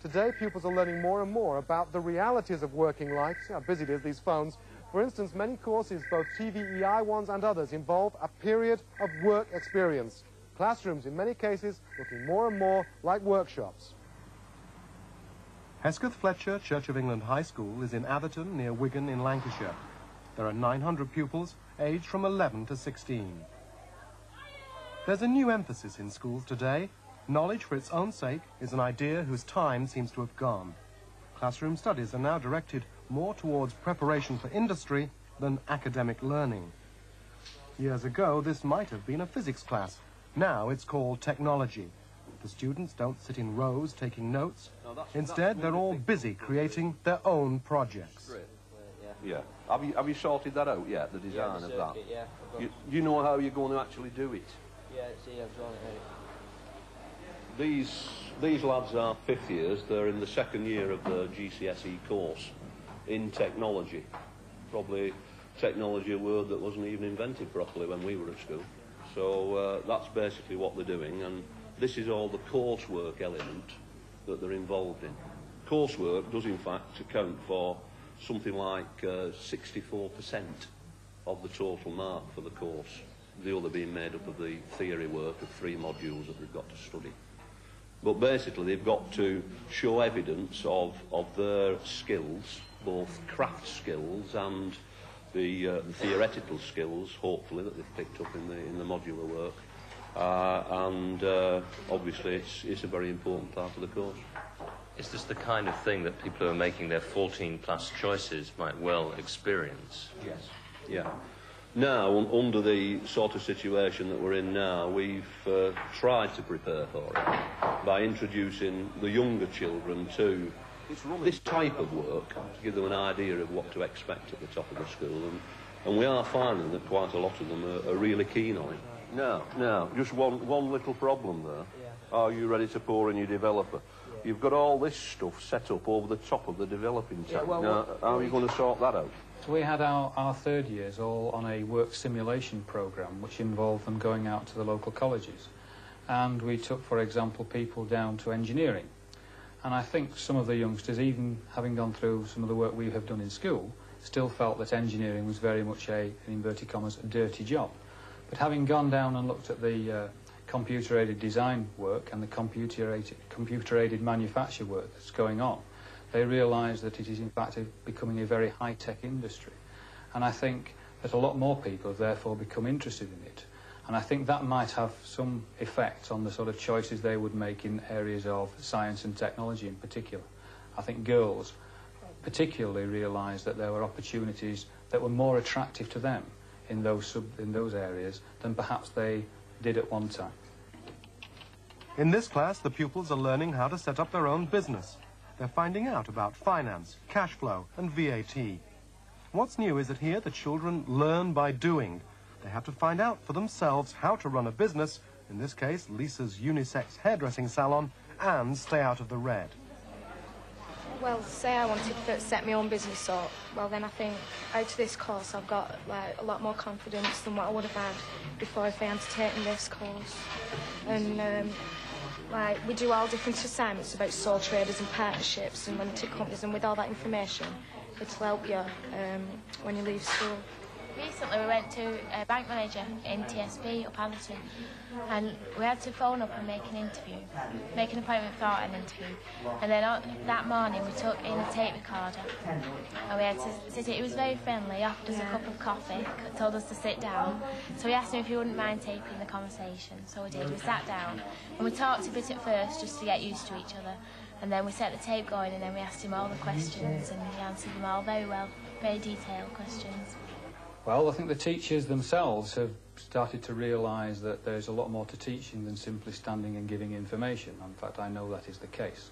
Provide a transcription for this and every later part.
Today, pupils are learning more and more about the realities of working life, see how busy it is, these phones. For instance, many courses, both TVEI ones and others, involve a period of work experience. Classrooms, in many cases, looking more and more like workshops. Hesketh Fletcher Church of England High School is in Atherton, near Wigan in Lancashire. There are 900 pupils, aged from 11 to 16. There's a new emphasis in schools today. Knowledge for its own sake is an idea whose time seems to have gone. Classroom studies are now directed more towards preparation for industry than academic learning. Years ago, this might have been a physics class. Now it's called technology. The students don't sit in rows taking notes. Instead, they're all busy creating their own projects. Yeah. Have you sorted that out yet, the design of that? Yeah. Do you know how you're going to actually do it? Yeah, I've drawn it out. These lads are fifth years. They're in the second year of the GCSE course in technology. Probably technology, a word that wasn't even invented properly when we were at school. So that's basically what they're doing, and this is all the coursework element that they're involved in. Coursework does in fact account for something like 64% of the total mark for the course, the other being made up of the theory work of 3 modules that they've got to study. But basically they've got to show evidence of their skills, both craft skills and the theoretical skills, hopefully, that they've picked up in the modular work. And obviously it's a very important part of the course. Is this the kind of thing that people who are making their 14-plus choices might well experience? Yes. Yeah. Now, under the sort of situation that we're in now, we've tried to prepare for it by introducing the younger children to this type of work, to give them an idea of what to expect at the top of the school, and we are finding that quite a lot of them are really keen on it. Now, just one little problem there. Yeah. Are you ready to pour in your developer? Yeah. You've got all this stuff set up over the top of the developing tank. Yeah, now, how are you going to sort that out? So we had our third years all on a work simulation programme, which involved them going out to the local colleges. And we took, for example, people down to engineering. And I think some of the youngsters, even having gone through some of the work we have done in school, still felt that engineering was very much in inverted commas, a dirty job. But having gone down and looked at the computer-aided design work and the computer-aided manufacture work that's going on, they realise that it is in fact becoming a very high-tech industry. And I think that a lot more people have therefore become interested in it. And I think that might have some effect on the sort of choices they would make in areas of science and technology in particular. I think girls particularly realised that there were opportunities that were more attractive to them in those areas than perhaps they did at one time. In this class, the pupils are learning how to set up their own business. They're finding out about finance, cash flow, and VAT. What's new is that here the children learn by doing. They have to find out for themselves how to run a business, in this case Lisa's unisex hairdressing salon, and stay out of the red. Well, say I wanted to set my own business up, well then I think out of this course I've got like a lot more confidence than what I would have had before if I hadn't taken this course. And like we do all different assignments about sole traders and partnerships and limited companies, and with all that information it'll help you when you leave school. Recently we went to a bank manager in TSB up Atherton, and we had to phone up and make an appointment for an interview. And then that morning we took in a tape recorder and we had to sit. It was very friendly, offered us a cup of coffee, told us to sit down. So we asked him if he wouldn't mind taping the conversation, so we did. We sat down and we talked a bit at first just to get used to each other, and then we set the tape going and then we asked him all the questions and he answered them all very well, very detailed questions. Well, I think the teachers themselves have started to realise that there's a lot more to teaching than simply standing and giving information. In fact, I know that is the case.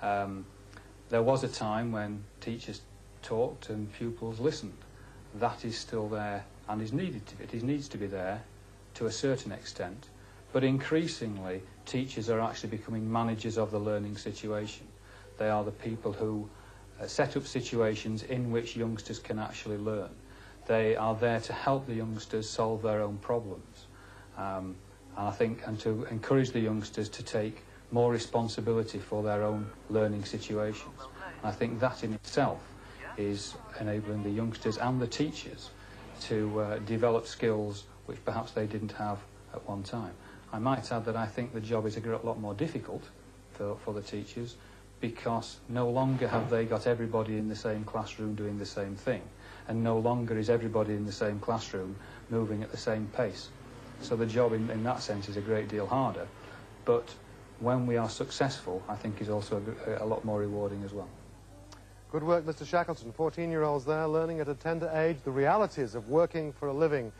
There was a time when teachers talked and pupils listened. That is still there and is needed to be. It needs to be there to a certain extent. But increasingly, teachers are actually becoming managers of the learning situation. They are the people who set up situations in which youngsters can actually learn. They are there to help the youngsters solve their own problems, and I think, and to encourage the youngsters to take more responsibility for their own learning situations. And I think that in itself is enabling the youngsters and the teachers to develop skills which perhaps they didn't have at one time. I might add that I think the job is a lot more difficult for the teachers, because no longer have they got everybody in the same classroom doing the same thing, and no longer is everybody in the same classroom moving at the same pace. So the job in that sense is a great deal harder, but when we are successful, I think is also a lot more rewarding as well. Good work, Mr. Shackleton. 14-year-olds there learning at a tender age the realities of working for a living.